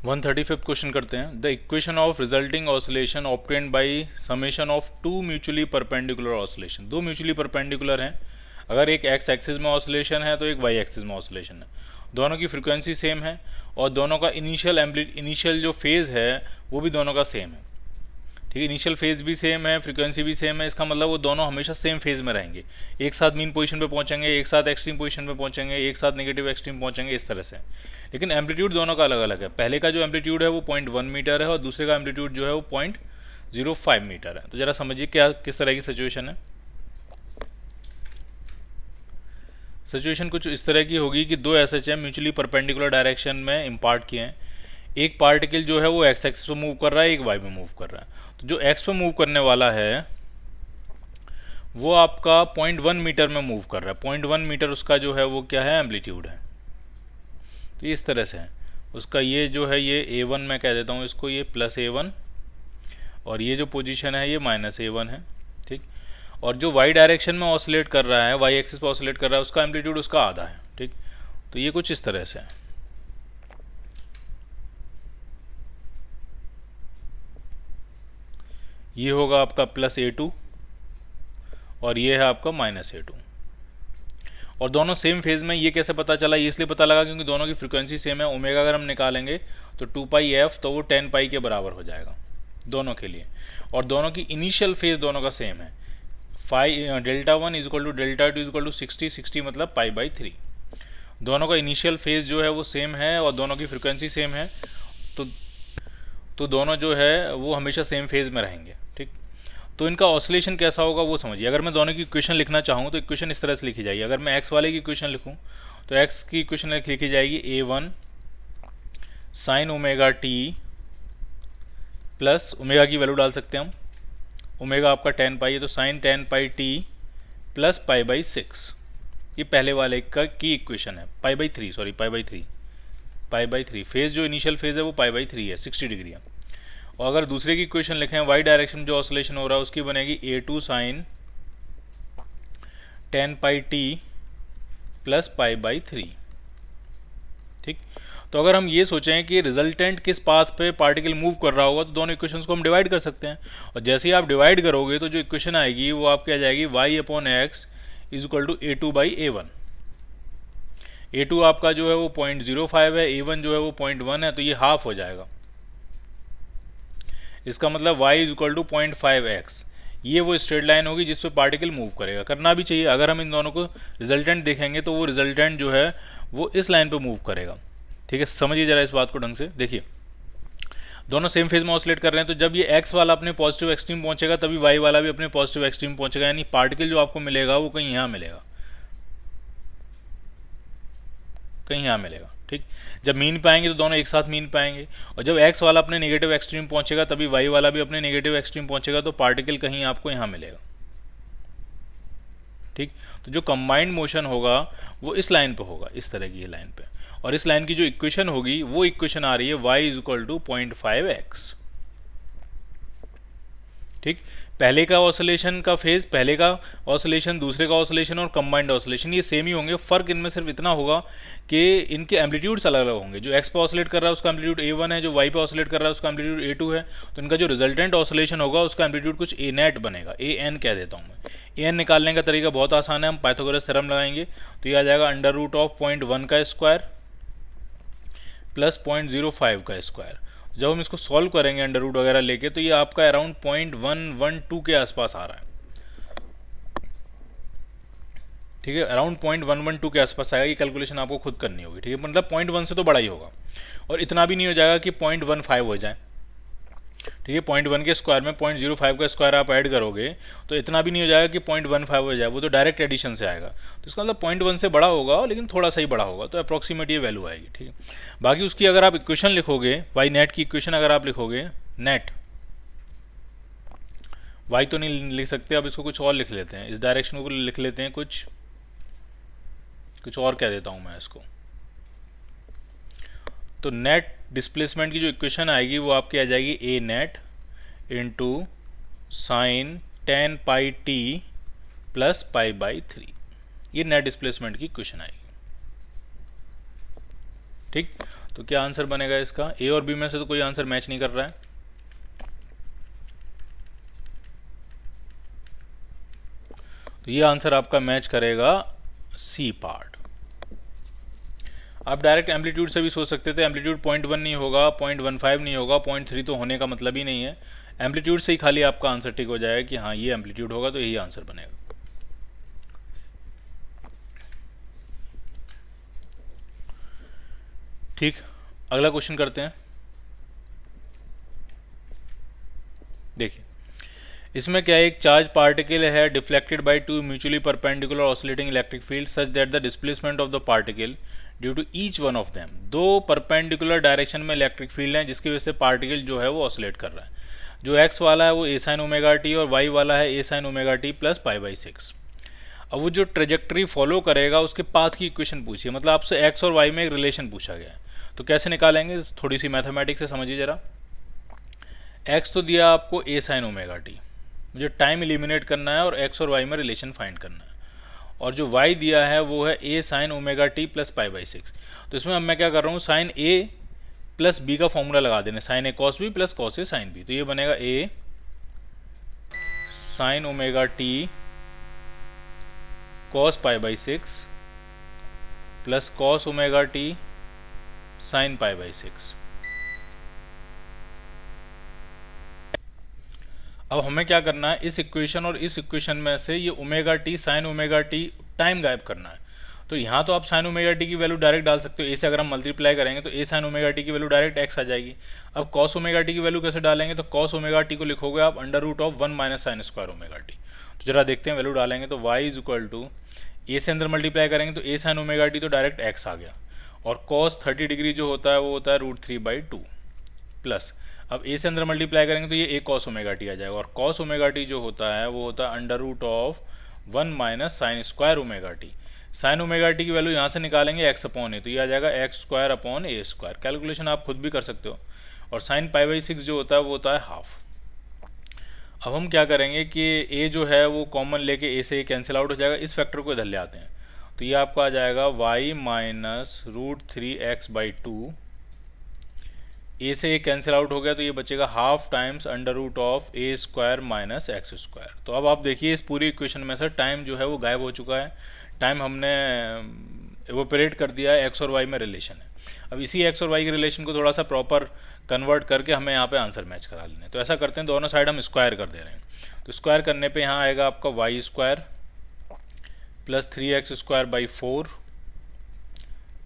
135th question करते हैं। The equation of resulting oscillation obtained by summation of to mutually perpendicular oscillation. दो mutually perpendicular हैं, अगर एक एक्स एक्सिस में ऑसिलेशन है तो एक वाई एक्सिस में ऑसिलेशन है, दोनों की फ्रीक्वेंसी सेम है और दोनों का इनिशियल जो फेज़ है वो भी दोनों का सेम है। ठीक है, इनिशियल फेज भी सेम है, फ्रीक्वेंसी भी सेम है, इसका मतलब वो दोनों हमेशा सेम फेज में रहेंगे, एक साथ मीन पोजीशन पे पहुंचेंगे, एक साथ एक्सट्रीम पोजीशन पे पहुंचेंगे, एक साथ नेगेटिव एक्सट्रीम पहुंचेंगे, इस तरह से। लेकिन एम्पलीट्यूड दोनों का अलग अलग है। पहले का जो एम्पलीट्यूड है वो 0.1 मीटर है और दूसरे का एम्पलीट्यूड जो है वो 0.05 मीटर है। तो जरा समझिए क्या किस तरह की सिचुएशन है। सिचुएशन कुछ इस तरह की होगी कि दो एसएचएम म्यूचुअली परपेंडिकुलर डायरेक्शन में इम्पार्ट किए हैं। एक पार्टिकल जो है वो एक्स एक्सिस पे मूव कर रहा है, एक वाई पे मूव कर रहा है। तो जो एक्स पे मूव करने वाला है वो आपका 0.1 मीटर में मूव कर रहा है। 0.1 मीटर उसका जो है वो क्या है, एम्पलीट्यूड है। तो इस तरह से है उसका, ये जो है ये A1 मैं कह देता हूँ इसको, ये +A1 और ये जो पोजीशन है ये -A1 है। ठीक, और जो वाई डायरेक्शन में ऑसिलेट कर रहा है, वाई एक्सिस पर ऑसिलेट कर रहा है, उसका एम्पलीट्यूड उसका आधा है। ठीक, तो ये कुछ इस तरह से है। ये होगा आपका +A2 और ये है आपका -A2 और दोनों सेम फेज में। ये कैसे पता चला, ये इसलिए पता लगा क्योंकि दोनों की फ्रीक्वेंसी सेम है। ओमेगा अगर हम निकालेंगे तो 2πf, तो वो 10π के बराबर हो जाएगा दोनों के लिए। और दोनों की इनिशियल फेज दोनों का सेम है। Δ1 = Δ2 = 60 मतलब π/3। दोनों का इनिशियल फेज जो है वो सेम है और दोनों की फ्रीक्वेंसी सेम है, तो दोनों जो है वो हमेशा सेम फेज में रहेंगे। ठीक, तो इनका ऑसिलेशन कैसा होगा वो समझिए। अगर मैं दोनों की इक्वेशन लिखना चाहूँ तो इक्वेशन इस तरह से लिखी जाएगी। अगर मैं एक्स वाले की इक्वेशन लिखूँ तो एक्स की इक्वेशन लिखी जाएगी A1 sin ω_t plus omega की वैल्यू डाल सकते हैं हम, ओमेगा आपका 10π है तो sin 10πt प्लस π/6। ये पहले वाले का की इक्वेशन है, π/3 सॉरी π/3 फेज जो इनिशियल फेज है वो π/3 है, 60 डिग्री है। और अगर दूसरे की इक्वेशन लिखें वाई डायरेक्शन में जो ऑसिलेशन हो रहा है उसकी बनेगी A2 sin 10πt प्लस π/3। ठीक, तो अगर हम ये सोचें कि रिजल्टेंट किस पाथ पे पार्टिकल मूव कर रहा होगा तो दोनों इक्वेशंस को हम डिवाइड कर सकते हैं। और जैसे ही आप डिवाइड करोगे तो जो इक्वेशन आएगी वो आपकी आ जाएगी y/x = A2/A1। A2 आपका जो है वो 0.05 है, A1 जो है वो 0.1 है, तो ये हाफ हो जाएगा। इसका मतलब y = 0.5x। ये वो स्ट्रेट लाइन होगी जिस पे पार्टिकल मूव करेगा। करना भी चाहिए, अगर हम इन दोनों को रिजल्टेंट देखेंगे तो वो रिजल्टेंट जो है वो इस लाइन पे मूव करेगा। ठीक है, समझिए जरा इस बात को ढंग से। देखिए दोनों सेम फेज में ऑसिलेट कर रहे हैं, तो जब ये x वाला अपने पॉजिटिव एक्सट्रीम पहुंचेगा तभी y वाला भी अपने पॉजिटिव एक्सट्रीम पहुंचेगा, यानी पार्टिकल जो आपको मिलेगा वो कहीं यहाँ मिलेगा, कहीं यहाँ मिलेगा। ठीक, जब मीन पे आएंगे तो दोनों एक साथ मीन पे आएंगे, और जब x वाला अपने नेगेटिव एक्सट्रीम पहुंचेगा तभी y वाला भी अपने नेगेटिव एक्सट्रीम पहुंचेगा, तो पार्टिकल कहीं आपको यहाँ मिलेगा। ठीक, तो जो कंबाइंड मोशन होगा वो इस लाइन पे होगा, इस तरह की ये लाइन पे, और इस लाइन की जो इक्वेशन होगी वो इक्वेशन आ रही है y = 0.5x। ठीक, पहले का ऑसिलेशन का फेज, पहले का ऑसिलेशन, दूसरे का ऑसिलेशन और कंबाइंड ऑसिलेशन ये सेम ही होंगे। फर्क इनमें सिर्फ इतना होगा कि इनके एम्पलीट्यूड्स अलग अलग होंगे। जो एक्स पे ऑसिलेट कर रहा है उसका एम्पलीट्यूड A1 है, जो वाई पे ऑसिलेट कर रहा है उसका एम्पलीट्यूड A2 है। तो इनका जो रिजल्टेंट ऑसिलेशन होगा उसका एम्पलीट्यूड कुछ A नेट बनेगा, AN कह देता हूँ मैं। AN निकालने का तरीका बहुत आसान है, हम पाइथागोरस थ्योरम लगाएंगे तो ये आ जाएगा √0.1 का स्क्वायर प्लस 0.05 का स्क्वायर। जब हम इसको सॉल्व करेंगे अंडर रूट वगैरह लेके तो ये आपका अराउंड 0.112 के आसपास आ रहा है। ठीक है, अराउंड 0.112 के आसपास आएगा। ये कैलकुलेशन आपको खुद करनी होगी। ठीक है, मतलब 0.1 से तो बड़ा ही होगा, और इतना भी नहीं हो जाएगा कि 0.15 हो जाए। ठीक है, 0.1 के स्क्वायर में 0.05 का स्क्वायर आप ऐड करोगे तो इतना भी नहीं हो जाएगा कि 0.15 हो जाए, वो तो डायरेक्ट एडिशन से आएगा। तो इसका मतलब 0.1 से बड़ा होगा लेकिन थोड़ा सा ही बड़ा होगा, तो अप्रॉक्सीमेट ये वैल्यू आएगी। ठीक है, बाकी उसकी अगर आप इक्वेशन लिखोगे, वाई नेट की इक्वेशन अगर आप लिखोगे, नेट वाई तो नहीं लिख सकते, अब इसको कुछ और लिख लेते हैं, इस डायरेक्शन को लिख लेते हैं, कुछ और कह देता हूँ मैं इसको। तो नेट डिस्प्लेसमेंट की जो इक्वेशन आएगी वो आपकी आ जाएगी A net into sine 10πt plus π/3। ये नेट डिस्प्लेसमेंट की इक्वेशन आएगी। ठीक, तो क्या आंसर बनेगा इसका? ए और बी में से तो कोई आंसर मैच नहीं कर रहा है, तो ये आंसर आपका मैच करेगा सी पार्ट। आप डायरेक्ट एम्पलीट्यूड से भी सोच सकते थे, एम्पलीट्यूड 0.1 नहीं होगा, 0.15 नहीं होगा, 0.3 तो होने का मतलब ही नहीं है। एम्पलीट्यूड से ही खाली आपका आंसर ठीक हो जाएगा कि हाँ ये एम्पलीट्यूड होगा, तो यही आंसर बनेगा। ठीक, अगला क्वेश्चन करते हैं। देखिए इसमें क्या है, एक चार्ज पार्टिकल है deflected by two mutually perpendicular oscillating electric field such that the displacement of the particle due to each one of them. दो परपेंडिकुलर डायरेक्शन में इलेक्ट्रिक फील्ड हैं जिसकी वजह से पार्टिकल जो है वो ऑसिलेट कर रहा है। जो एक्स वाला है वो ए साइन ओमेगा टी और वाई वाला है A sine omega T plus π/6। अब वो जो ट्रेजेक्ट्री फॉलो करेगा उसके पाथ की इक्वेशन पूछी है, मतलब आपसे एक्स और वाई में एक रिलेशन पूछा गया है, तो कैसे निकालेंगे? थोड़ी सी मैथमेटिक्स से समझिए जरा। एक्स तो दिया आपको ए साइन ओमेगा टी, मुझे टाइम एलिमिनेट करना है और एक्स और वाई में रिलेशन फाइंड करना है, और जो वाई दिया है वो है A sine omega T plus π/6। तो इसमें अब मैं क्या कर रहा हूँ, साइन ए प्लस बी का फॉर्मूला लगा देना, sine A cos B plus cos A sine B, तो ये बनेगा A sine omega T cos π/6 plus cos omega T sine π/6। अब हमें क्या करना है, इस इक्वेशन और इस इक्वेशन में से ये omega T sine omega T time गायब करना है। तो यहाँ तो आप साइन ओमेगा टी की वैल्यू डायरेक्ट डाल सकते हो, ए से अगर हम मल्टीप्लाई करेंगे तो ए साइन ओमेगा टी की वैल्यू डायरेक्ट एक्स आ जाएगी। अब कॉस ओमेगा टी की वैल्यू कैसे डालेंगे, तो कॉस ओमेगा टी को लिखोगे आप under root of 1 minus sine square omega T. तो जरा देखते हैं, वैल्यू डालेंगे तो y is equal to A से अंदर मल्टीप्लाई करेंगे तो ए साइन ओमेगा टी तो डायरेक्ट एक्स आ गया, और कॉस 30 डिग्री जो होता है वो होता है √3/2 प्लस, अब ए से अंदर मल्टीप्लाई करेंगे तो ये ए कॉस ओमेगा टी आ जाएगा, और कॉस ओमेगा टी जो होता है वो होता है under root of 1 minus sine square omega T. Sine omega T की वैल्यू यहाँ से निकालेंगे एक्स अपॉन ए, तो ये आ जाएगा एक्स स्क्वायर अपॉन ए स्क्वायर। कैलकुलेशन आप खुद भी कर सकते हो। और साइन π/6 जो होता है वो होता है हाफ। अब हम क्या करेंगे कि ए जो है वो कॉमन लेके ए से कैंसिल आउट हो जाएगा, इस फैक्टर को इधर ले आते हैं, तो ये आपका आ जाएगा y माइनस √3x/2। ए से ए कैंसिल आउट हो गया तो ये बचेगा half times under root of A square minus X square. तो अब आप देखिए इस पूरी इक्वेशन में से टाइम जो है वो गायब हो चुका है, टाइम हमने एवोपरेट कर दिया है, एक्स और वाई में रिलेशन है। अब इसी एक्स और वाई के रिलेशन को थोड़ा सा प्रॉपर कन्वर्ट करके हमें यहाँ पे आंसर मैच करा लेना है। तो ऐसा करते हैं, दोनों साइड हम स्क्वायर कर दे रहे हैं, तो स्क्वायर करने पे यहाँ आएगा आपका Y square plus 3x²/4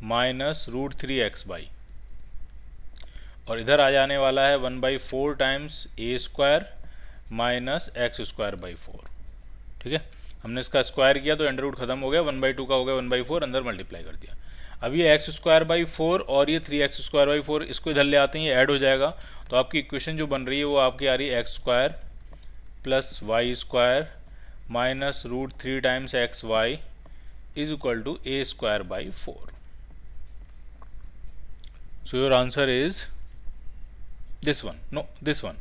minus √3x/, और इधर आ जाने वाला है 1/4 टाइम्स ए स्क्वायर माइनस x²/4। ठीक है, हमने इसका स्क्वायर किया तो अंडर रूट खत्म हो गया, 1/2 का हो गया 1/4, अंदर मल्टीप्लाई कर दिया। अब ये x²/4 और ये 3x²/4 इसको इधर ले आते हैं, ये ऐड हो जाएगा, तो आपकी इक्वेशन जो बन रही है वो आपकी आ रही है x² plus y² minus √3 times xy is equal to a²/4। So your answer is this one, no, this one,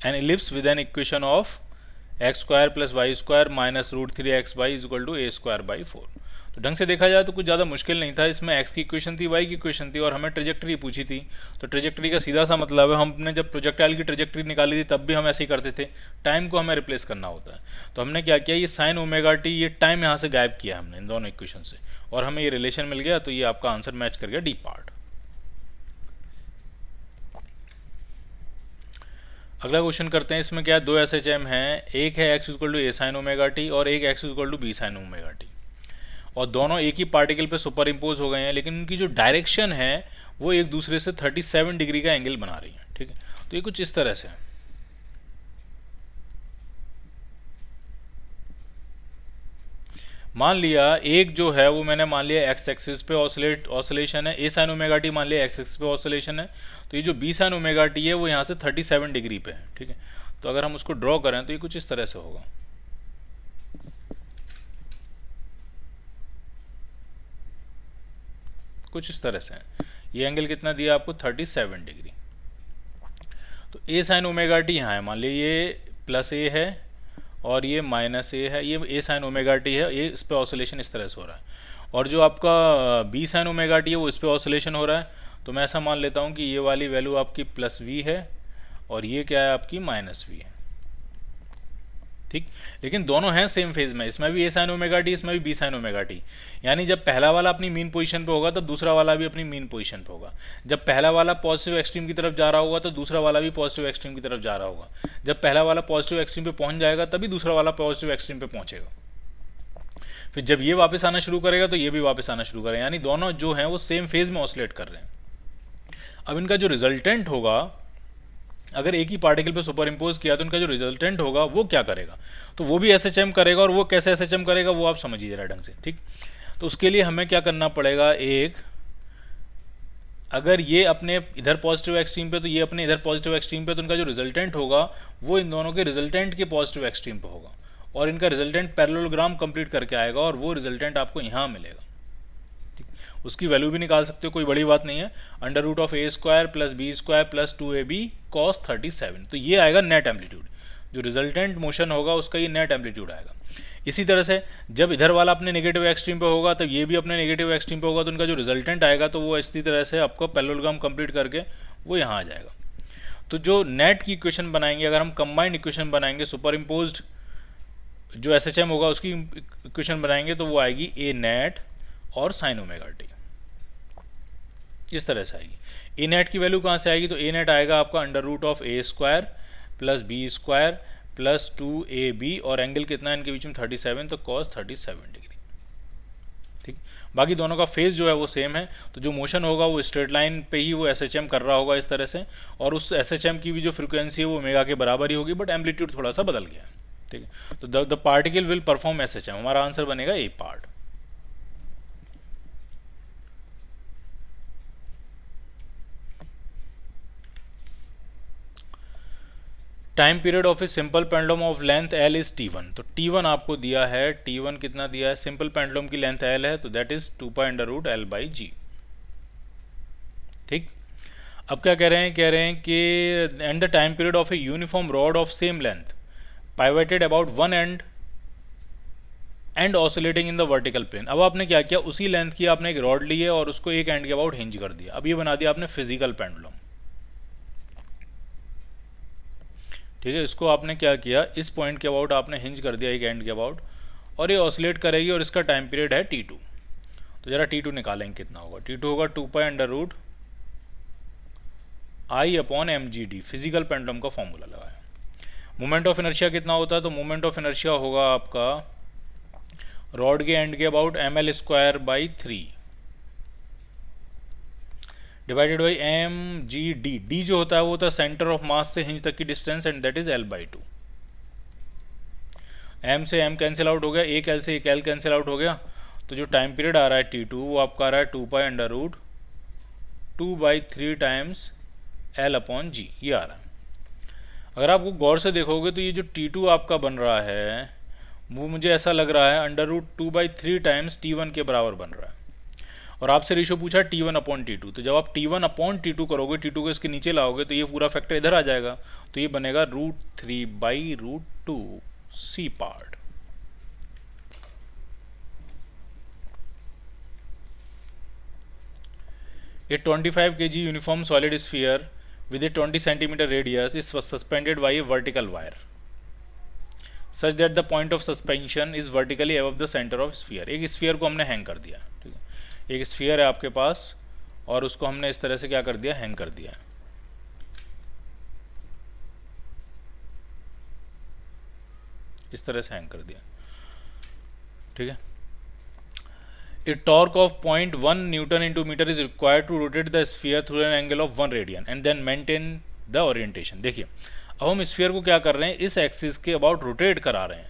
an ellipse with an equation of x² plus y² minus √3xy is equal to a²/4। तो ढंग से देखा जाए तो कुछ ज़्यादा मुश्किल नहीं था, इसमें x की इक्वेशन थी, y की इक्वेशन थी, और हमें ट्रेजेक्ट्री पूछी थी। तो ट्रेजेक्ट्री का सीधा सा मतलब है, हमने जब प्रोजेक्टाइल की ट्रेजेक्ट्री निकाली थी तब भी हम ऐसे ही करते थे, टाइम को हमें रिप्लेस करना होता है। तो हमने क्या किया, ये साइन ओमेगा टी ये टाइम यहाँ से गायब किया हमने इन दोनों इक्वेशन से, और हमें ये रिलेशन मिल गया, तो ये आपका आंसर मैच कर गया डी पार्ट। अगला क्वेश्चन करते हैं, इसमें क्या है, दो SHM हैं, एक है x equal to A sine omega T और एक x equal to B sine omega T, और दोनों एक ही पार्टिकल पे सुपर इम्पोज हो गए हैं, लेकिन उनकी जो डायरेक्शन है वो एक दूसरे से 37 डिग्री का एंगल बना रही है। ठीक है, तो ये कुछ इस तरह से है। मान लिया एक जो है वो मैंने मान लिया एक्स एक्सिस पे ऑसिलेशन है, ए साइन ओमेगा टी मान लिया एक्स एक्सिस पे ऑसिलेशन है, तो ये जो बी साइन ओमेगा टी है वो यहाँ से 37 डिग्री पे है। ठीक है, तो अगर हम उसको ड्रॉ करें तो ये कुछ इस तरह से होगा। कुछ इस तरह से है, ये एंगल कितना दिया आपको 37 डिग्री। तो ए साइन ओमेगा टी यहाँ है, मान लीजिए ये प्लस ए है और ये माइनस ए है, ये ए साइन ओमेगा टी है, ये इस पे ऑसिलेशन इस तरह से हो रहा है, और जो आपका बी साइन ओमेगा टी है वो इस पे ऑसिलेशन हो रहा है। तो मैं ऐसा मान लेता हूँ कि ये वाली वैल्यू आपकी प्लस वी है और ये क्या है आपकी माइनस वी है, ठीक। लेकिन दोनों हैं सेम फेज में, इसमें भी ए साइन ओमेगा टी, इसमें भी बी साइन ओमेगा टी। यानी जब पहला वाला अपनी मीन पोजीशन पे होगा तो दूसरा वाला भी अपनी मीन पोजीशन पे होगा। जब पहला वाला पॉजिटिव एक्सट्रीम की तरफ जा रहा होगा तो दूसरा वाला भी पॉजिटिव एक्सट्रीम की तरफ जा रहा होगा। जब पहला वाला पॉजिटिव एक्सट्रीम पे पहुंच जाएगा तभी दूसरा वाला पॉजिटिव एक्सट्रीम पे पहुंचेगा। फिर जब ये वापस आना शुरू करेगा तो ये भी वापस आना शुरू करेगा, यानी दोनों जो हैं वो सेम फेज में ऑसिलेट कर रहे हैं। अब इनका जो रिजल्टेंट होगा, अगर एक ही पार्टिकल पे सुपर इम्पोज किया तो इनका जो रिजल्टेंट होगा वो क्या करेगा, तो वो भी एसएचएम करेगा। और वो कैसे एसएचएम करेगा वो आप समझिए जरा ढंग से, ठीक। तो उसके लिए हमें क्या करना पड़ेगा, एक अगर ये अपने इधर पॉजिटिव एक्सट्रीम पे तो ये अपने इधर पॉजिटिव एक्सट्रीम पे, तो इनका जो रिजल्टेंट होगा वो इन दोनों के रिजल्टेंट के पॉजिटिव एक्सट्रीम पे होगा और इनका रिजल्टेंट पैरेललोग्राम कंप्लीट करके आएगा और वो रिजल्टेंट आपको यहाँ मिलेगा। उसकी वैल्यू भी निकाल सकते हो, कोई बड़ी बात नहीं है। Under root of A square plus B square plus 2ab cos 37, तो ये आएगा नेट एम्पलीट्यूड। जो रिजल्टेंट मोशन होगा उसका ये नेट एम्पलीट्यूड आएगा। इसी तरह से जब इधर वाला अपने नेगेटिव एक्सट्रीम पे होगा तो ये भी अपने नेगेटिव एक्सट्रीम पे होगा, तो उनका जो रिजल्टेंट आएगा तो वो इसी तरह से आपको पैरेललोग्राम कंप्लीट करके वो यहाँ आ जाएगा। तो जो नेट की इक्वेशन बनाएंगे, अगर हम कंबाइंड इक्वेशन बनाएंगे, सुपर इम्पोज्ड जो एसएचएम होगा उसकी इक्वेशन बनाएंगे तो वो आएगी ए नेट और साइन ओमेगा टी, इस तरह से आएगी। ए नेट की वैल्यू कहाँ से आएगी, तो ए नेट आएगा आपका under root of A square plus B square plus 2ab और एंगल कितना है इनके बीच में 37, तो cos 37 डिग्री, ठीक। बाकी दोनों का फेज जो है वो सेम है, तो जो मोशन होगा वो स्ट्रेट लाइन पे ही वो एसएचएम कर रहा होगा इस तरह से, और उस एसएचएम की भी जो फ्रीक्वेंसी है वो ओमेगा के बराबर ही होगी, बट एम्पलीट्यूड थोड़ा सा बदल गया है, ठीक है। तो the particle will perform SHM, हमारा आंसर बनेगा A part. Time period of a simple pendulum of length L is t1, तो t1 आपको दिया है, t1 कितना दिया है, सिंपल पेंडुलम की लेंथ l है तो दैट इज 2π√L/g, ठीक। अब क्या कह रहे हैं, कह रहे हैं कि and the time period of a uniform rod of same length pivoted about one end and oscillating in the vertical plane. अब आपने क्या किया, उसी लेंथ की आपने एक रॉड ली है और उसको एक एंड के अबाउट हिंज कर दिया। अब ये बना दिया आपने फिजिकल पेंडुलम, ठीक है। इसको आपने क्या किया, इस पॉइंट के अबाउट आपने हिंज कर दिया एक एंड के अबाउट, और ये ऑसिलेट करेगी और इसका टाइम पीरियड है t2। तो जरा t2 निकालेंगे कितना होगा, t2 होगा 2π√I/mgd, फिजिकल पेंडुलम का फॉर्मूला लगाया। मोमेंट ऑफ इनर्शिया कितना होता है, तो मोमेंट ऑफ इनर्शिया होगा आपका रॉड के एंड के about ml²/3 divided by mgd। d जो होता है वो होता है सेंटर ऑफ मास से हिंज तक की distance and that is L/2। m से m कैंसिल आउट हो गया, एक l से एक l कैंसिल आउट हो गया, तो जो टाइम पीरियड आ रहा है t2 वो आपका आ रहा है 2π√2/3 टाइम्स L/g, ये आ रहा है। अगर आपको गौर से देखोगे तो ये जो t2 आपका बन रहा है वो मुझे ऐसा लग रहा है √2/3 टाइम्स t1 के बराबर बन रहा है। और आपसे रेशो पूछा t1/t2, तो जब आप t1/t2 करोगे, t2 को इसके नीचे लाओगे तो ये पूरा फैक्टर इधर आ जाएगा, तो ये बनेगा √3/√2 सी part. A 25 kg uniform solid sphere with a 20 cm radius is suspended by a vertical wire such that the point of suspension is vertically above the center of sphere। एक स्फीयर को हमने hang कर दिया, ठीक है। एक sphere है आपके पास और उसको हमने इस तरह से क्या कर दिया, हैंग कर दिया, इस तरह से हैंग कर दिया, ठीक है। A torque of 0.1 Newton into meter is required to rotate the sphere through an angle of 1 radian and then maintain the orientation। देखिए अब हम स्फीयर को क्या कर रहे हैं, इस एक्सिस के अबाउट रोटेट करा रहे हैं,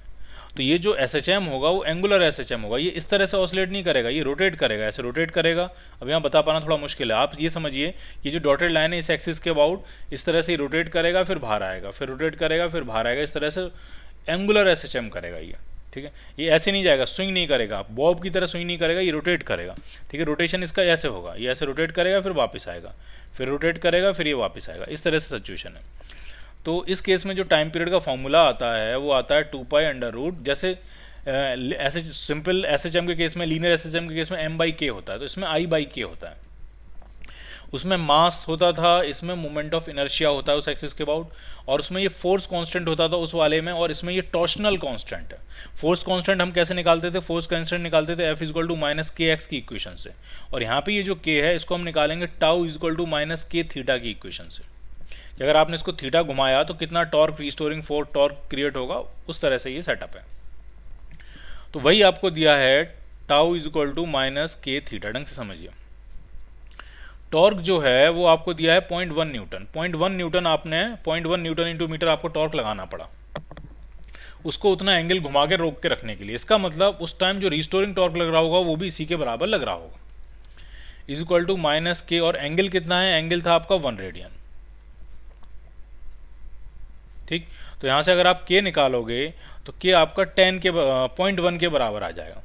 तो ये जो SHM होगा वो एंगुलर SHM होगा, ये इस तरह से ऑसिलेट नहीं करेगा, ये रोटेट करेगा, ऐसे रोटेट करेगा। अब यहाँ बता पाना थोड़ा मुश्किल है, आप ये समझिए कि जो डॉटेड लाइन है इस एक्सिस के अबाउट इस तरह से रोटेट करेगा, फिर बाहर आएगा, फिर रोटेट करेगा, फिर बाहर आएगा, इस तरह से एंगुलर SHM करेगा ये, ठीक है। ये ऐसे नहीं जाएगा, स्विंग नहीं करेगा, बॉब की तरह स्विंग नहीं करेगा, ये रोटेट करेगा, ठीक है। रोटेशन इसका ऐसे होगा, ये ऐसे रोटेट करेगा फिर वापस आएगा, फिर रोटेट करेगा फिर ये वापस आएगा, इस तरह से सिचुएशन है। तो इस केस में जो टाइम पीरियड का फॉर्मूला आता है वो आता है 2π√, जैसे ऐसे सिंपल SHM के केस में, लीनियर SHM के केस में m/k होता है, तो इसमें I/k होता है। उसमें मास होता था, इसमें मोमेंट ऑफ इनर्शिया होता है उस एक्सिस के अबाउट, और उसमें ये फोर्स कांस्टेंट होता था उस वाले में, और इसमें ये टॉर्शनल कांस्टेंट है। फोर्स कांस्टेंट हम कैसे निकालते थे? फोर्स कांस्टेंट निकालते थे F इक्वल टू माइनस के एक्स की इक्वेशन से, और यहाँ पे ये जो K है इसको हम निकालेंगे टाउ इक्वल टू माइनस के थीटा की इक्वेशन से, कि अगर आपने इसको थीटा घुमाया तो कितना torque restoring force torque create होगा, उस तरह से ये सेटअप है। तो वही आपको दिया है टाउ इक्वल टू माइनस के थीटा। ढंग से समझिए, टॉर्क जो है वो आपको दिया है 0.1 न्यूटन। 0.1 न्यूटन आपने 0.1 न्यूटन इंटू मीटर आपको टॉर्क लगाना पड़ा, उसको उतना एंगल घुमा के रोक के रखने के लिए। इसका मतलब उस टाइम जो रिस्टोरिंग टॉर्क लग रहा होगा वो भी इसी के बराबर लग रहा होगा, इज इक्वल टू माइनस के, और एंगल कितना है? एंगल था आपका 1 रेडियन। ठीक, तो यहां से अगर आप के निकालोगे तो के आपका 10 के 0.1 के बराबर आ जाएगा।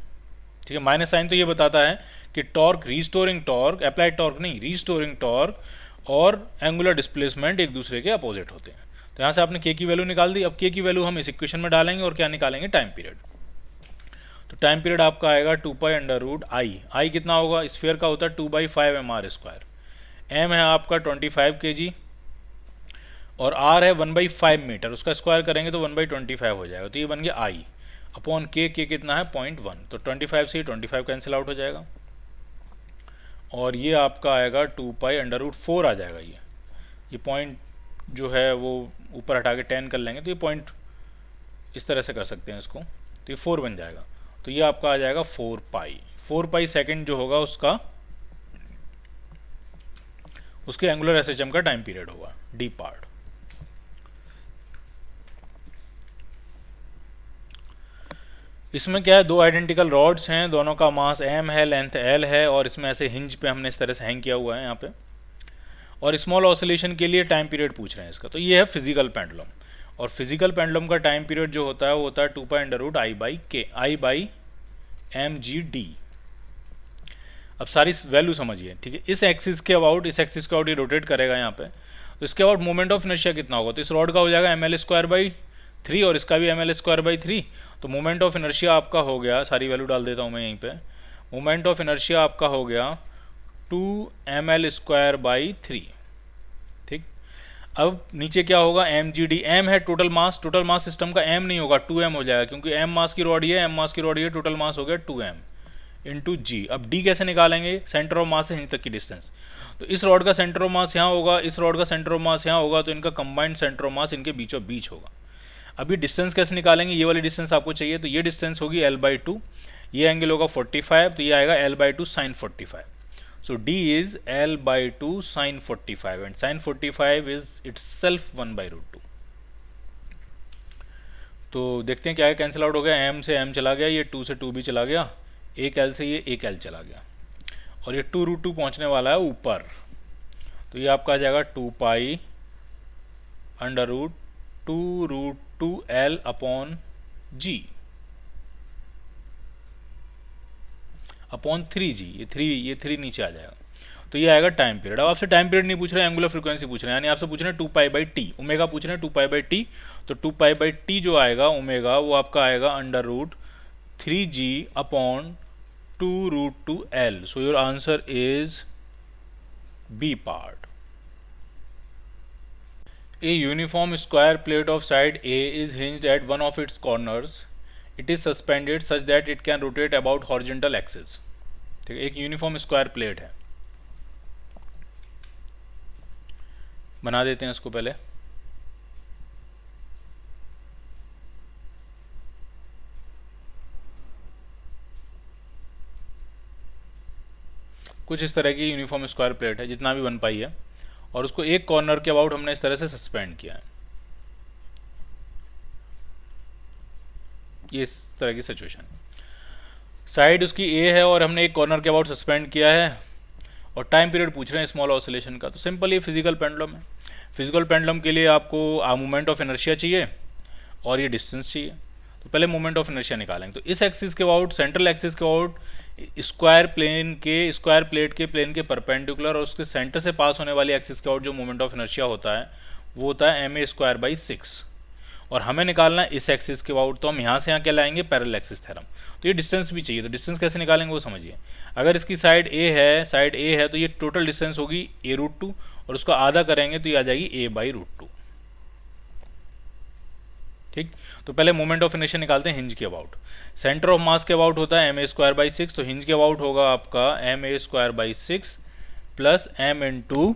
ठीक है, माइनस साइन तो ये बताता है कि torque, restoring torque, applied torque नहीं, रिस्टोरिंग टॉर्क और एंगुलर डिस्प्लेसमेंट एक दूसरे के अपोजिट होते हैं। तो यहाँ से आपने के की वैल्यू निकाल दी। अब के की वैल्यू हम इस इक्वेशन में डालेंगे और क्या निकालेंगे? Time period. तो टाइम पीरियड आपका आएगा 2 पाई अंडर रूट आई। आई कितना होगा? स्फीयर का होता है 2/5 mr²। एम है आपका 25 kg और आर है 1/5 मीटर, उसका स्क्वायर करेंगे तो 1/25 हो जाएगा। तो ये बन गया आई अपॉन के कितना है? 0.1। तो 25 से 25 कैंसिल आउट हो जाएगा, और ये आपका आएगा 2 पाई अंडर रूट 4 आ जाएगा। ये पॉइंट जो है वो ऊपर हटा के 10 कर लेंगे तो ये पॉइंट इस तरह से कर सकते हैं इसको, तो ये 4 बन जाएगा। तो ये आपका आ जाएगा 4 पाई सेकेंड जो होगा उसके एंगुलर एसएचएम का टाइम पीरियड होगा, डी पार्ट। इसमें क्या है? दो आइडेंटिकल रॉड्स हैं, दोनों का मास m है, लेंथ l है, और इसमें ऐसे हिंज पे हमने इस तरह से हैंग किया हुआ है यहाँ पे, और स्मॉल ऑसिलेशन के लिए टाइम पीरियड पूछ रहे हैं इसका। तो ये है फिजिकल पेंडुलम, और फिजिकल पेंडुलम का टाइम पीरियड जो होता है वो होता है 2 pi under root I by M G D. अब सारी वैल्यू समझिए, ठीक है। इस एक्सिस के अबाउट ये रोटेट करेगा यहाँ पे, तो इसके अबाउट मोमेंट ऑफ इनर्शिया कितना होगा? तो इस रॉड का हो जाएगा ml²/3 और इसका भी ml²/3। तो मोमेंट ऑफ इनर्शिया आपका हो गया, सारी वैल्यू डाल देता हूँ मैं यहीं पे, मोमेंट ऑफ इनर्शिया आपका हो गया 2ml²/3। ठीक, अब नीचे क्या होगा? mgd। m है टोटल मास सिस्टम का m नहीं होगा, 2m हो जाएगा, क्योंकि m मास की रॉड है, टोटल मास हो गया 2m इंटू जी। अब d कैसे निकालेंगे? सेंटर ऑफ मास से हिंज तक की डिस्टेंस। तो इस रॉड का सेंटर ऑफ मास यहाँ होगा, इस रॉड का सेंटर ऑफ मास यहाँ होगा, तो इनका कंबाइंड सेंटर ऑफ मास इनके बीचों बीच होगा। अब ये डिस्टेंस कैसे निकालेंगे? ये वाली डिस्टेंस आपको चाहिए, तो ये डिस्टेंस होगी l/2, ये एंगल होगा 45, तो ये आएगा l/2 sin 45। So d is l/2 sin 45 and sin 45 is itself 1/√2। तो देखते हैं क्या है, कैंसिल आउट हो गया, m से m चला गया, ये 2 से 2 भी चला गया, एक l से ये एक l चला गया, और ये 2√2 पहुंचने वाला है ऊपर। तो ये आपका आ जाएगा 2 pi under root 2√2l upon G upon 3g। ये 3 नीचे आ जाएगा, तो ये आएगा टाइम पीरियड। अब आपसे टाइम पीरियड नहीं पूछ रहे हैं, एंगुलर फ्रीक्वेंसी पूछ रहे हैं, यानी आपसे पूछ रहे हैं 2π/t, ओमेगा पूछ रहे हैं 2π/t। तो 2π/t जो आएगा ओमेगा, वो आपका आएगा under root 3g upon 2√2l। So your answer is B part. A uniform square plate of side A is hinged at one of its corners. It is suspended such that it can rotate about horizontal axis. ठीक है, एक uniform square plate है, बना देते हैं इसको पहले। कुछ इस तरह की यूनिफॉर्म स्क्वायर प्लेट है, जितना भी बन पाई है, और उसको एक कॉर्नर के अबाउट हमने इस तरह से सस्पेंड किया है। ये इस तरह की सिचुएशन, साइड उसकी ए है और हमने एक कॉर्नर के अबाउट सस्पेंड किया है, और टाइम पीरियड पूछ रहे हैं स्मॉल ऑसिलेशन का। तो सिंपल ये फिजिकल पेंडुलम है। फिजिकल पेंडुलम के लिए आपको मोमेंट ऑफ इनर्शिया चाहिए और ये डिस्टेंस चाहिए। तो पहले मोमेंट ऑफ इनर्शिया निकालेंगे। तो इस एक्सिस के अबाउट, सेंट्रल एक्सिस के अबाउट, स्क्वायर प्लेट के प्लेन के परपेंडिकुलर और उसके सेंटर से पास होने वाली एक्सिस के अबाउट जो मोमेंट ऑफ इनर्शिया होता है वो होता है ma² by 6। और हमें निकालना है इस एक्सिस के अबाउट, तो हम यहाँ से यहाँ क्या लाएंगे, पैरेलल एक्सिस थ्योरम। तो ये डिस्टेंस भी चाहिए, तो डिस्टेंस कैसे निकालेंगे वो समझिए। अगर इसकी साइड ए है तो ये टोटल डिस्टेंस होगी a√2 और उसका आधा करेंगे तो ये आ जाएगी a/√2। ठीक, तो पहले मोमेंट ऑफ इनर्शिया निकालते हैं हिंज के अबाउट। सेंटर ऑफ मास के अबाउट होता है ma²/6, तो हिंज के अबाउट होगा आपका ma²/6 plus m into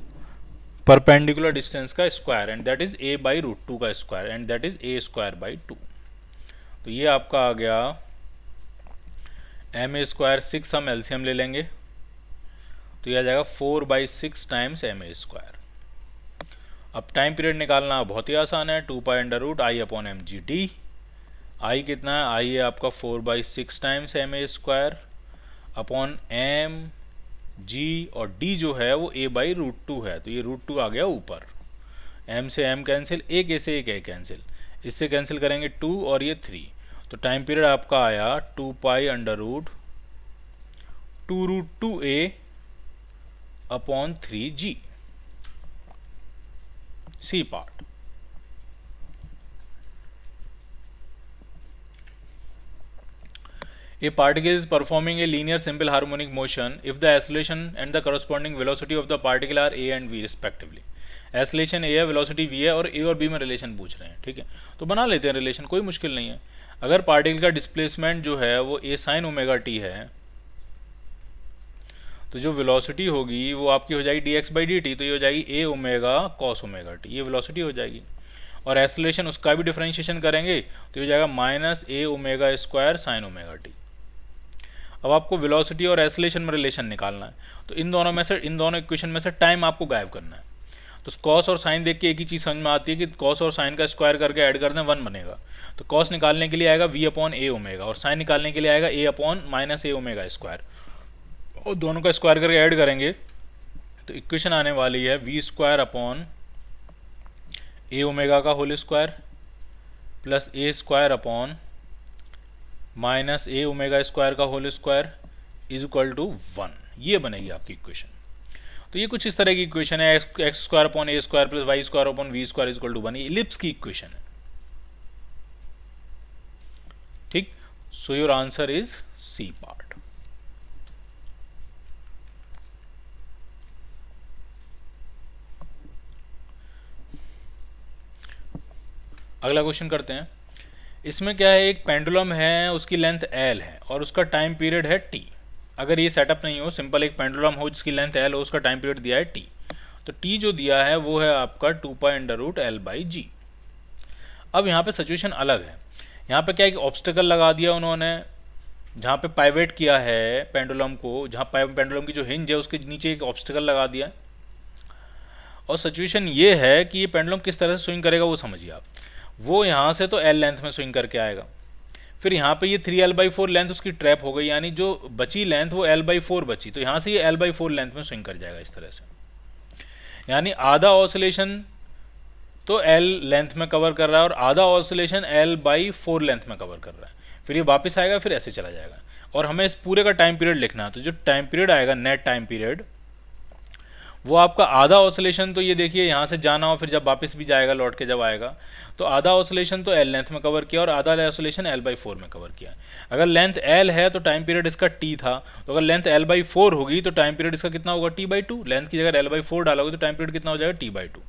perpendicular distance का square and that is a/√2 का square and that is a²/2। तो ये आपका आ गया ma², हम एलसीएम ले लेंगे तो ये आ जाएगा 4/6 टाइम्स ma²। अब टाइम पीरियड निकालना बहुत ही आसान है, 2π√i/mgt। आई कितना है, आई है आपका 4/6 times ma² upon m g और d जो है वो a/√2 है, तो ये √2 आ गया ऊपर। m से m कैंसिल, एक से एक कैंसिल, इससे कैंसिल करेंगे 2 और ये 3, तो टाइम पीरियड आपका आया 2π√2√2a upon 3g। C part, a particle is performing a linear simple harmonic motion if the acceleration and the corresponding velocity of the particle are a and v respectively। Acceleration a है, velocity v है और a और b में relation पूछ रहे हैं। ठीक है, तो बना लेते हैं रिलेशन, कोई मुश्किल नहीं है। अगर पार्टिकल का डिस्प्लेसमेंट जो है वो a sin ओमेगा t है, तो जो वेलोसिटी होगी वो आपकी हो जाएगी dx/dt, तो ये हो जाएगी a omega cos omega t, ये वेलोसिटी हो जाएगी। और एक्सलेशन उसका भी डिफरेंशिएशन करेंगे तो ये हो जाएगा -a ओमेगा² sin ओमेगा t। अब आपको वेलोसिटी और एक्सलेशन में रिलेशन निकालना है, तो इन दोनों इक्वेशन में से टाइम आपको गायब करना है। तो कॉस और साइन देख के एक ही चीज़ समझ में आती है कि कॉस और साइन का स्क्वायर करके ऐड कर दें 1 बनेगा। तो कॉस निकालने के लिए आएगा v/a ओमेगा और साइन निकालने के लिए आएगा a/-a ओमेगा², और दोनों का स्क्वायर करके ऐड करेंगे तो इक्वेशन आने वाली है v² a ओमेगा का whole square plus a² -a ओमेगा² का whole square is equal to 1। ये बनेगी आपकी इक्वेशन। तो ये कुछ इस तरह की इक्वेशन है, x² plus y² v² is equal to 1। ये इलिप्स की इक्वेशन है। ठीक, so your answer is C part. अगला क्वेश्चन करते हैं। इसमें क्या है, एक पेंडुलम है, उसकी लेंथ l है और उसका टाइम पीरियड है t। अगर ये सेटअप नहीं हो, सिंपल एक पेंडुलम हो जिसकी लेंथ l हो, उसका टाइम पीरियड दिया है t, तो t जो दिया है वो है आपका 2π√L/g। अब यहाँ पे सिचुएशन अलग है। यहाँ पे क्या एक ऑब्स्टिकल लगा दिया उन्होंने, जहाँ पे पाइवेट किया है पेंडुलम को, जहाँ पेंडुलम की जो हिंज है उसके नीचे एक ऑब्स्टिकल लगा दिया। और सिचुएशन ये है कि ये पेंडुलम किस तरह से स्विंग करेगा वो समझिए आप। वो यहाँ से तो l लेंथ में स्विंग करके आएगा, फिर यहाँ पे ये 3L/4 लेंथ उसकी ट्रैप हो गई, यानी जो बची लेंथ वो L/4 बची, तो यहाँ से ये L/4 लेंथ में स्विंग कर जाएगा इस तरह से। यानी आधा ऑसिलेशन तो L लेंथ में कवर कर रहा है और आधा ऑसिलेशन L/4 लेंथ में कवर कर रहा है, फिर ये वापस आएगा, फिर ऐसे चला जाएगा। और हमें इस पूरे का टाइम पीरियड लिखना है, तो जो टाइम पीरियड आएगा, नेट टाइम पीरियड, वो आपका आधा ऑसिलेशन, तो ये देखिए यहाँ से जाना हो फिर जब वापस भी जाएगा लौट के जब आएगा, तो आधा ऑसिलेशन तो L लेंथ में कवर किया और आधा ऑसिलेशन L/4 में कवर किया। अगर लेंथ L है तो टाइम पीरियड इसका T था, तो अगर लेंथ L/4 होगी तो टाइम पीरियड इसका कितना होगा, T/2। लेंथ की जगह L/4 डालोगे तो टाइम पीरियड कितना हो जाएगा, T/2।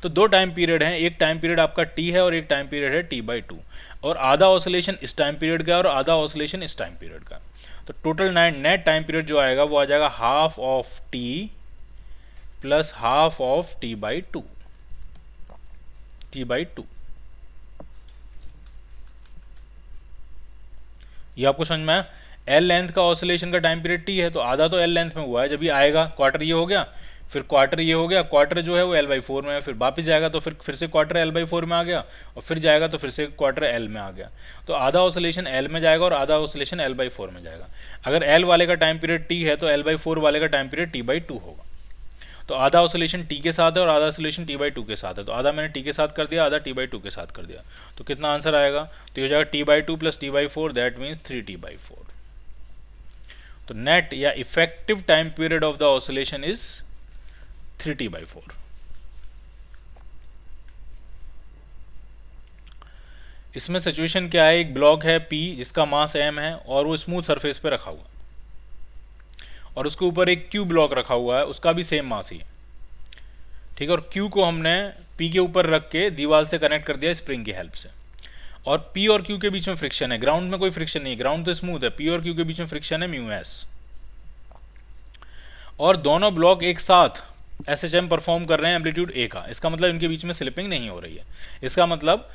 तो दो टाइम पीरियड हैं, एक टाइम पीरियड आपका T है और एक टाइम पीरियड है T/2, और आधा ऑसिलेशन इस टाइम पीरियड का और आधा ऑसिलेशन इस टाइम पीरियड का। तो टोटल नेट टाइम पीरियड जो आएगा वो आ जाएगा half of T plus half of T/2। ये आपको समझ में आया। L लेंथ का ऑसिलेशन का टाइम पीरियड T है, तो आधा तो L लेंथ में हुआ है, जब ये आएगा क्वार्टर ये हो गया, फिर क्वार्टर ये हो गया, क्वार्टर जो है वो L/4 में है, फिर वापस जाएगा तो फिर से क्वार्टर L/4 में आ गया, और फिर जाएगा तो फिर से क्वार्टर L में आ गया। तो आधा ऑसिलेशन L में जाएगा और आधा ऑसिलेशन L/4 में जाएगा। अगर L वाले का टाइम पीरियड T है तो L/4 वाले का टाइम पीरियड T/2 होगा। तो आधा ऑसिलेशन T के साथ है और आधा ऑसिलेशन T/2 के साथ है, तो आधा मैंने T के साथ कर दिया, आधा T/2 के साथ कर दिया, तो कितना आंसर आएगा, तो ये हो जाएगा T/2 plus T/4, that means 3T/4। तो नेट या effective time period of the oscillation is 3T/4। इसमें सिचुएशन क्या है, एक ब्लॉक है P जिसका मास m है और वो स्मूथ सरफेस पे रखा हुआ, और उसके ऊपर एक Q ब्लॉक रखा हुआ है, उसका भी सेम मास ही है, ठीक है। और Q को हमने P के ऊपर रख के दीवार से कनेक्ट कर दिया स्प्रिंग की हेल्प से, और P और Q के बीच में फ्रिक्शन है, ग्राउंड में कोई फ्रिक्शन नहीं है, ग्राउंड तो स्मूथ है, P और Q के बीच में फ्रिक्शन है म्यू एस, और दोनों ब्लॉक एक साथ SHM परफॉर्म कर रहे हैं एम्पलीट्यूड A का। इसका मतलब इनके बीच में स्लिपिंग नहीं हो रही है। इसका मतलब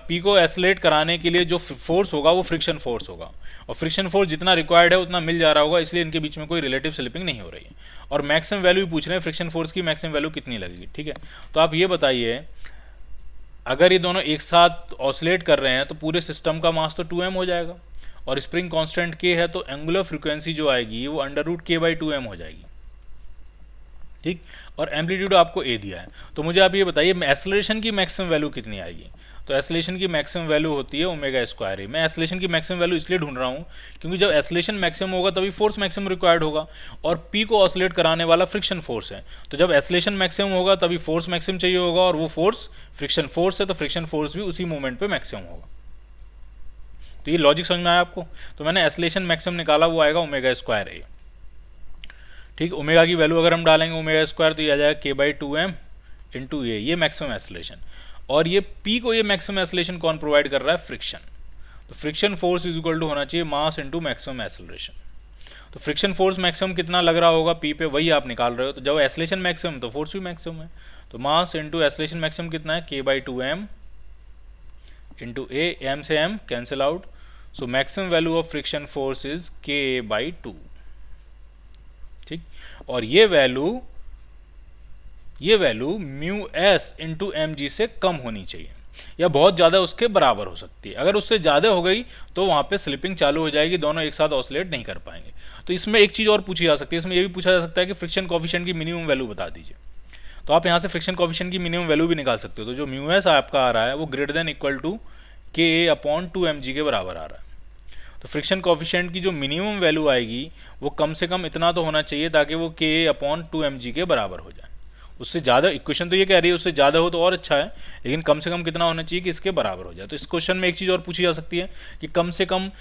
P को एसलेट कराने के लिए जो फोर्स होगा वो फ्रिक्शन फोर्स होगा, और फ्रिक्शन फोर्स जितना रिक्वायर्ड है उतना मिल जा रहा होगा, इसलिए इनके बीच में कोई रिलेटिव स्लिपिंग नहीं हो रही है। और मैक्सिमम वैल्यू पूछ रहे हैं फ्रिक्शन फोर्स की, मैक्सिमम वैल्यू कितनी लगेगी, ठीक है। तो आप ये बताइए, अगर ये दोनों एक साथ ऑसिलेट कर रहे हैं तो पूरे सिस्टम का मास तो 2m हो जाएगा, और स्प्रिंग कांस्टेंट k है, तो एंगुलर फ्रीक्वेंसी जो आएगी वो √k/2m हो जाएगी, ठीक। और एम्पलीट्यूड आपको a दिया है, तो मुझे आप ये बताइए एस्लेशन की मैक्सिमम वैल्यू कितनी आएगी। तो एस्लेशन की मैक्सिमम वैल्यू होती है ω²a। मैं एस्लेशन की मैक्सिमम वैल्यू इसलिए ढूंढ रहा हूँ क्योंकि जब एस्लेशन मैक्सिमम होगा तभी फोर्स मैक्सिमम रिक्वायर्ड होगा, और P को ऑसिलेट कराने वाला फ्रिक्शन फोर्स है, तो जब एस्लेशन मैक्सिमम होगा तभी फोर्स मैक्सिमम चाहिए होगा, और वो फोर्स फ्रिक्शन फोर्स है, तो फ्रिक्शन फोर्स भी उसी मोमेंट पे मैक्सिमम होगा। तो ये लॉजिक समझ में आया आपको। तो मैंने एस्लेशन मैक्सिमम निकाला, वो आएगा ω²a, ठीक। ओमेगा की वैल्यू अगर हम डालेंगे ω² तो ये आ जाएगा k/2m × a, ये मैक्सिमम एस्लेशन। और ये P को ये मैक्सिमम एस्लेशन कौन प्रोवाइड कर रहा है, फ्रिक्शन। तो friction force is equal to होना चाहिए मास इंटू मैक्सिमम एस्लेशन। तो फ्रिक्शन फोर्स मैक्सिमम कितना लग रहा होगा P पे, वही आप निकाल रहे हो। तो जब एस्लेशन मैक्सिमम तो फोर्स भी मैक्सिमम है, तो मास इंटू एस्लेशन मैक्सिमम कितना है, k/2m × a, m से m cancel out, so maximum value of friction force is k/2, ठीक। और ये value mu S into M G से कम होनी चाहिए, या बहुत ज़्यादा उसके बराबर हो सकती है। अगर उससे ज़्यादा हो गई तो वहाँ पे स्लिपिंग चालू हो जाएगी, दोनों एक साथ ऑसिलेट नहीं कर पाएंगे। तो इसमें एक चीज़ और पूछी जा सकती है, इसमें ये भी पूछा जा सकता है कि फ्रिक्शन कोफिशिएंट की मिनिमम वैल्यू बता दीजिए। तो आप यहाँ से फ्रिक्शन कोफिशिएंट की मिनिमम वैल्यू भी निकाल सकते हो। तो जो म्यू एस आपका आ रहा है वो greater than equal to KA/2mg के बराबर आ रहा है। तो फ्रिक्शन कोफिशिएंट की जो मिनिमम वैल्यू आएगी वो कम से कम इतना तो होना चाहिए ताकि वो KA/2mg के बराबर हो जाए। उससे ज़्यादा, इक्वेशन तो ये कह रही है उससे ज़्यादा हो तो और अच्छा है, लेकिन कम से कम कितना होना चाहिए कि इसके बराबर हो जाए। तो इस क्वेश्चन में एक चीज़ और पूछी जा सकती है कि कम से कम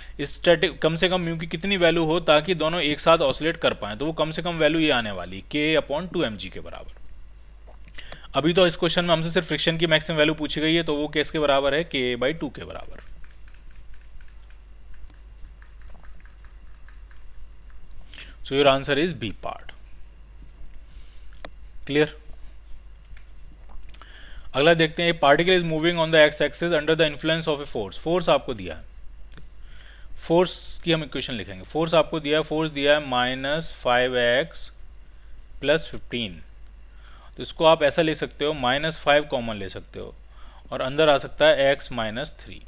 म्यू की कितनी वैल्यू हो ताकि दोनों एक साथ ऑसिलेट कर पाएँ। तो वो कम से कम वैल्यू ये आने वाली KA/2mg के बराबर। अभी तो इस क्वेश्चन में हमसे सिर्फ फ्रिक्शन की मैक्सिमम वैल्यू पूछी गई है, तो वो किसके बराबर है, KA/2 के बराबर। So your answer is B part. Clear? अगला देखते हैं, particle is moving on the x axis under the influence of a force. Force आपको दिया है, फोर्स की हम इक्वेशन लिखेंगे। फोर्स आपको दिया है, फोर्स दिया है -5x + 15। तो इसको आप ऐसा ले सकते हो, -5 कॉमन ले सकते हो और अंदर आ सकता है x - 3।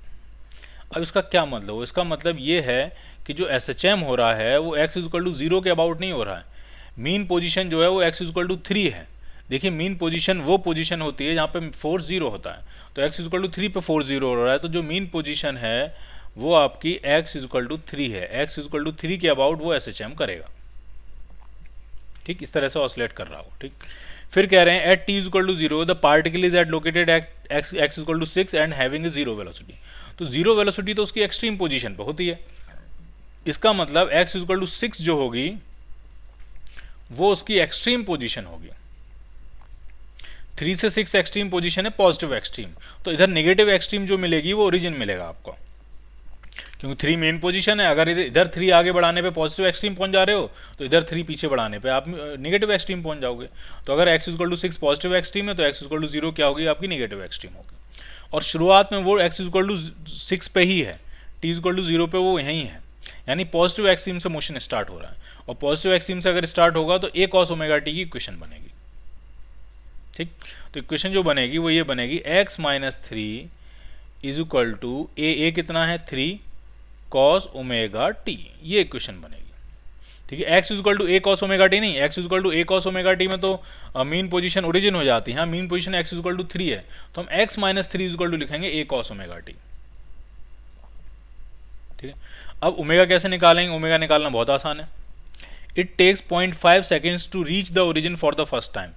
अब इसका क्या मतलब हो, इसका मतलब ये है कि जो SHM हो रहा है वो x = 0 के अबाउट नहीं हो रहा है। मीन पोजीशन जो है वो x = 3 है। देखिए मीन पोजीशन वो पोजीशन होती है जहाँ पे फोर्स 0 होता है, तो x = 3 पे फोर्स 0 हो रहा है, तो जो मीन पोजीशन है वो आपकी x = 3 है। x = 3 के अबाउट वो SHM करेगा, ठीक, इस तरह से ऑसिलेट कर रहा हो, ठीक। फिर कह रहे हैं at t = 0 the particle is at located at x = 6 and having 0 velocity. तो 0 वेलोसिटी तो उसकी एक्सट्रीम पोजीशन पे होती है, इसका मतलब x = 6 जो होगी वो उसकी एक्सट्रीम पोजीशन होगी। 3 से 6 एक्सट्रीम पोजीशन है, पॉजिटिव एक्सट्रीम, तो इधर नेगेटिव एक्सट्रीम जो मिलेगी वो ओरिजिन मिलेगा आपको, क्योंकि 3 मेन पोजीशन है। अगर इधर 3 आगे बढ़ाने पे पॉजिटिव एक्सट्रीम पहुंच जा रहे हो तो इधर 3 पीछे बढ़ाने पे आप नेगेटिव एक्सट्रीम पहुंच जाओगे। तो अगर x = 6 पॉजिटिव एक्सट्रीम है तो x = 0 क्या होगी, आपकी नेगेटिव एक्सट्रीम होगी। और शुरुआत में वो x = 6 पे ही है, t = 0 पे वो यहीं है, यानी पॉजिटिव एक्सट्रीम से मोशन स्टार्ट हो रहा है, और पॉजिटिव एक्सट्रीम से अगर स्टार्ट होगा तो a cos ωt की इक्वेशन बनेगी, ठीक। तो इक्वेशन जो बनेगी वो ये बनेगी x - 3 = a कितना है 3 cos ωt, ये इक्वेशन बनेगी, ठीक है। x = a cos ωt नहीं, x = a cos ωt में तो मीन पोजीशन ओरिजिन हो जाती है। हाँ, मीन पोजीशन x = 3 है, तो हम x - 3 = लिखेंगे a cos ωt, ठीक है। अब ओमेगा कैसे निकालेंगे, ओमेगा निकालना बहुत आसान है। It takes 0.5 seconds to reach the origin for the first time.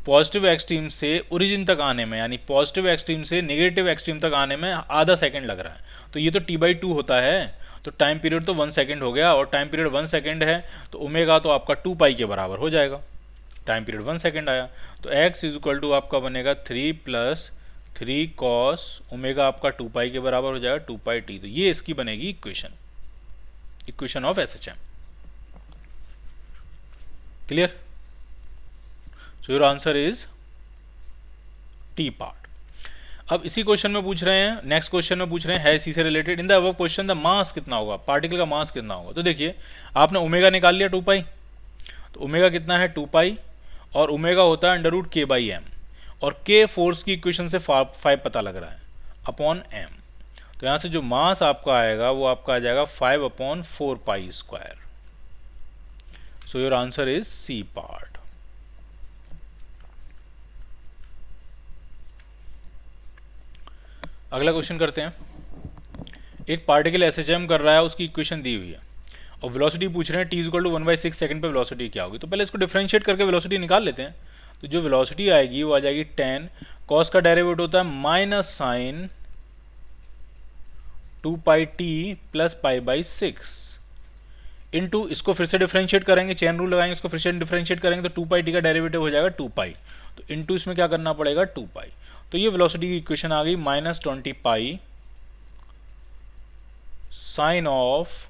Positive extreme से ओरिजिन तक आने में, यानी पॉजिटिव एक्सट्रीम से नेगेटिव एक्सट्रीम तक आने में आधा सेकंड लग रहा है, तो ये तो t/2 होता है, तो टाइम पीरियड तो 1 सेकंड हो गया, और टाइम पीरियड 1 सेकंड है तो ओमेगा तो आपका 2 पाई के बराबर हो जाएगा, टाइम पीरियड 1 सेकंड आया, तो x इज इक्वल टू आपका बनेगा 3 + 3 cos ओमेगा आपका 2 पाई के बराबर हो जाएगा 2 पाई t। तो ये इसकी बनेगी equation of SHM। Clear? So your answer is T part. अब इसी क्वेश्चन में पूछ रहे हैं, नेक्स्ट क्वेश्चन में पूछ रहे हैं, है इसी से related, in the above question the mass कितना होगा, पार्टिकल का मास कितना होगा। तो देखिए आपने ओमेगा निकाल लिया 2 पाई, तो ओमेगा कितना है 2 पाई, और ओमेगा होता है √k/m, और k फोर्स की इक्वेशन से 5 पता लग रहा है अपॉन m, तो यहाँ से जो मास आपका आएगा वो आपका आ जाएगा 5/4 pi square. So your answer is C part. अगला क्वेश्चन करते हैं। एक पार्टिकल SHM कर रहा है, उसकी इक्वेशन दी हुई है और वेलोसिटी पूछ रहे हैं t = 1/6 सेकंड पे वेलोसिटी क्या होगी। तो पहले इसको डिफरेंशिएट करके वेलोसिटी निकाल लेते हैं। तो जो वेलोसिटी आएगी वो आ जाएगी 10 cos का डेरिवेटिव होता है minus sign 2 pi t + π/6 into, इसको फिर से डिफरेंशिएट करेंगे, चेन रूल लगाएंगे, इसको फिर से डिफरेंशिएट करेंगे तो 2 पाई t का डेरिवेटिव हो जाएगा 2 पाई, तो इनटू इसमें क्या करना पड़ेगा 2 पाई। तो ये वेलोसिटी की इक्वेशन आ गई -20 pi sine of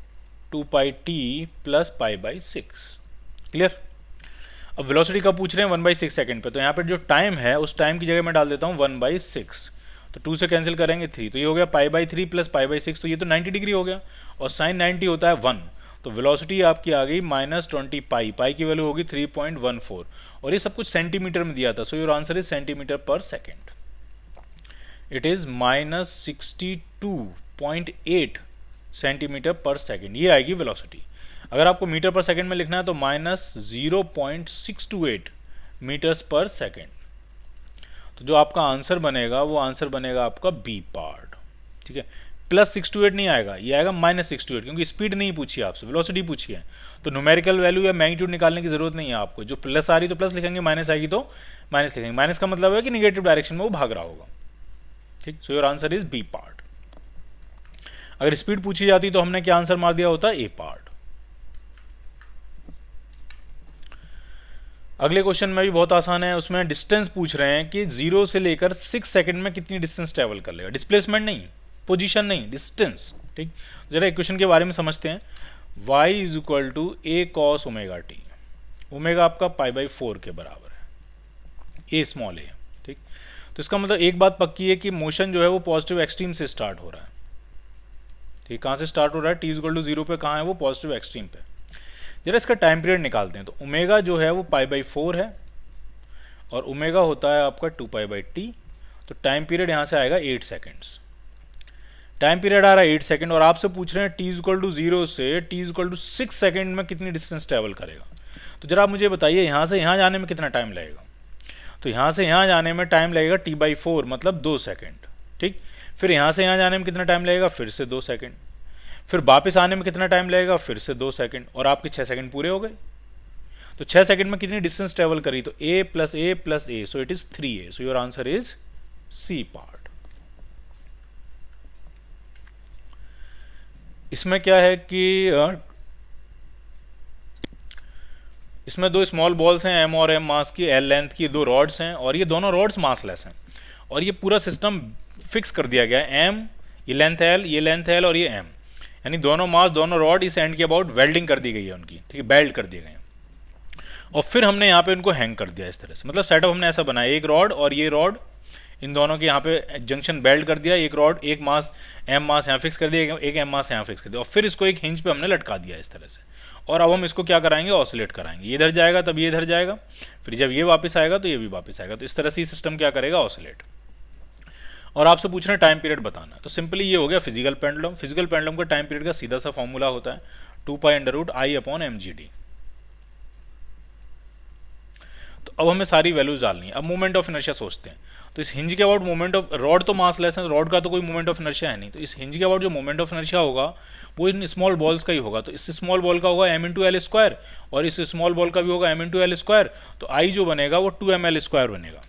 2 pi t + π/6। Clear? अब वेलोसिटी कब पूछ रहे हैं 1/6 सेकंड पे, तो यहाँ पे जो टाइम है उस टाइम की जगह मैं डाल देता हूँ 1/6, तो 2 से कैंसिल करेंगे 3, तो ये हो गया π/3 + π/6, तो ये तो 90 डिग्री हो गया, और साइन 90 होता है 1, तो वेलोसिटी आपकी आ गई -20 पाई, पाई की वैल्यू होगी 3.14, और ये सब कुछ सेंटीमीटर में दिया था। सो योर आंसर इज सेंटीमीटर पर सेकेंड। इट इज -62.8 सेंटीमीटर पर सेकेंड, ये आएगी वेलोसिटी। अगर आपको मीटर पर सेकेंड में लिखना है तो -0.628 मीटर्स पर सेकेंड। तो जो आपका आंसर बनेगा वो आंसर बनेगा आपका बी पार्ट। ठीक है, +628 नहीं आएगा, ये आएगा -628, क्योंकि स्पीड नहीं पूछी आपसे, वेलोसिटी पूछी है, तो न्यूमेरिकल वैल्यू या मैग्नीट्यूड निकालने की जरूरत नहीं है आपको। जो प्लस आ रही तो प्लस लिखेंगे, माइनस आएगी तो माइनस लिखेंगे। माइनस का मतलब है कि निगेटिव डायरेक्शन में वो भाग रहा होगा। ठीक, so your answer is B part. अगर स्पीड पूछी जाती तो हमने क्या आंसर मार दिया होता, ए पार्ट। अगले क्वेश्चन में भी बहुत आसान है, उसमें डिस्टेंस पूछ रहे हैं कि 0 से लेकर 6 सेकंड में कितनी डिस्टेंस ट्रेवल कर लेगा। डिस्प्लेसमेंट नहीं, पोजीशन नहीं, डिस्टेंस। ठीक, जरा इक्वेशन के बारे में समझते हैं। y = a cos omega t, omega आपका π/4 के बराबर है, a स्मॉल a। ठीक, तो इसका मतलब एक बात पक्की है कि मोशन जो है वो पॉजिटिव एक्सट्रीम से स्टार्ट हो रहा है। ठीक, कहाँ से स्टार्ट हो रहा है, t = 0 पे कहाँ है, वो पॉजिटिव एक्सट्रीम पे। जरा इसका टाइम पीरियड निकालते हैं। तो ओमेगा जो है वो π/4 है और ओमेगा होता है आपका 2 π/t, तो टाइम पीरियड यहाँ से आएगा 8 सेकेंड्स। टाइम पीरियड आ रहा है 8 सेकेंड, और आपसे पूछ रहे हैं t = 0 से t = 6 सेकेंड में कितनी डिस्टेंस ट्रेवल करेगा। तो जरा आप मुझे बताइए यहाँ से यहाँ जाने में कितना टाइम लगेगा। तो यहाँ से यहाँ जाने में टाइम लगेगा t/4 मतलब 2 सेकेंड। ठीक, फिर यहाँ से यहाँ जाने में कितना टाइम लगेगा, फिर से 2 सेकेंड, फिर वापस आने में कितना टाइम लगेगा, फिर से 2 सेकेंड, और आपके 6 सेकेंड पूरे हो गए। तो 6 सेकेंड में कितनी डिस्टेंस ट्रेवल करी, तो a + a + a, so it is 3a। So your answer is C part. इसमें क्या है कि इसमें 2 स्मॉल बॉल्स हैं m और m मास की, l लेंथ की 2 रॉड्स हैं, और ये दोनों रॉड्स मासलेस हैं, और ये पूरा सिस्टम फिक्स कर दिया गया है। m ये लेंथ l, ये लेंथ l, और ये m, यानी दोनों मास, दोनों रॉड इस एंड के अबाउट वेल्डिंग कर दी गई है उनकी। ठीक है, बेल्ट कर दिए गए हैं, और फिर हमने यहाँ पे उनको हैंग कर दिया इस तरह से। मतलब सेटअप हमने ऐसा बनाया, एक रॉड और ये रॉड, इन दोनों के यहाँ पे जंक्शन बेल्ट कर दिया, एक रॉड, एक मास m मास यहाँ फिक्स कर दिया, एक m मास यहाँ फिक्स कर दिया, और फिर इसको एक हिंज पे हमने लटका दिया इस तरह से। और अब हम इसको क्या कराएंगे, ऑसिलेट कराएंगे। ये इधर जाएगा तब ये इधर जाएगा, फिर जब ये वापस आएगा तो ये भी वापस आएगा। तो इस तरह से ये सिस्टम क्या करेगा, ऑसिलेट। और आपसे पूछ रहे हैं टाइम पीरियड बताना, तो सिंपली ये हो गया फिजिकल पेंडुलम। फिजिकल पेंडुलम का टाइम पीरियड का सीधा सा फॉर्मूला होता है 2 π √I/mgd। तो अब हमें सारी वैल्यूज डालनी है। अब मोमेंट ऑफ इनर्शिया सोचते हैं, तो इस हिंज के अबाउट मोमेंट ऑफ, रॉड तो मास लेस है, रॉड का तो कोई मोमेंट ऑफ इनर्शिया है नहीं, तो इस हिंज के अबाउट जो मोमेंट ऑफ इनर्शिया होगा वो इन स्मॉल बॉल्स का ही होगा। तो इस स्मॉल बॉल का होगा m इंटू एल स्क्वायर, और इस स्मॉल बॉल का भी होगा m इंटू एल स्क्वायर, तो आई जो बनेगा वो 2ml स्क्वायर बनेगा।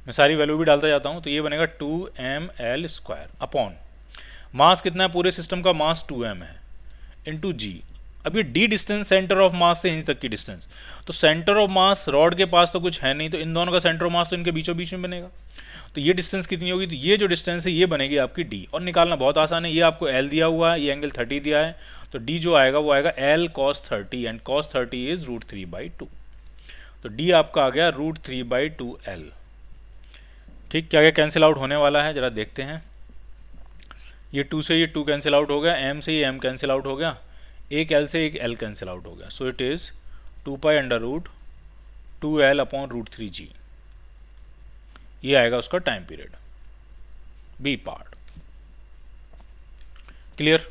मैं सारी वैल्यू भी डालता जाता हूं, तो ये बनेगा 2ml स्क्वायर अपॉन मास कितना है पूरे सिस्टम का, मास 2m है, इंटू जी। अब ये D distance centre of mass से हिंज तक की डिस्टेंस, तो सेंटर ऑफ मास रॉड के पास तो कुछ है नहीं, तो इन दोनों का सेंटर ऑफ मास तो इनके बीचों बीच में बनेगा। तो ये डिस्टेंस कितनी होगी, तो ये जो डिस्टेंस है ये बनेगी आपकी डी, और निकालना बहुत आसान है। ये आपको एल दिया हुआ है, ये एंगल 30 दिया है, तो डी जो आएगा वो आएगा L cos 30, and cos 30 is √3/2। तो डी आपका आ गया √3/2L। ठीक, क्या क्या कैंसिल आउट होने वाला है जरा देखते हैं। ये 2 से ये 2 कैंसिल आउट हो गया, m से ये m कैंसिल आउट हो गया, एक l से एक l कैंसिल आउट हो गया। So it is 2π√2L/√3g। ये आएगा उसका time period, B part. Clear.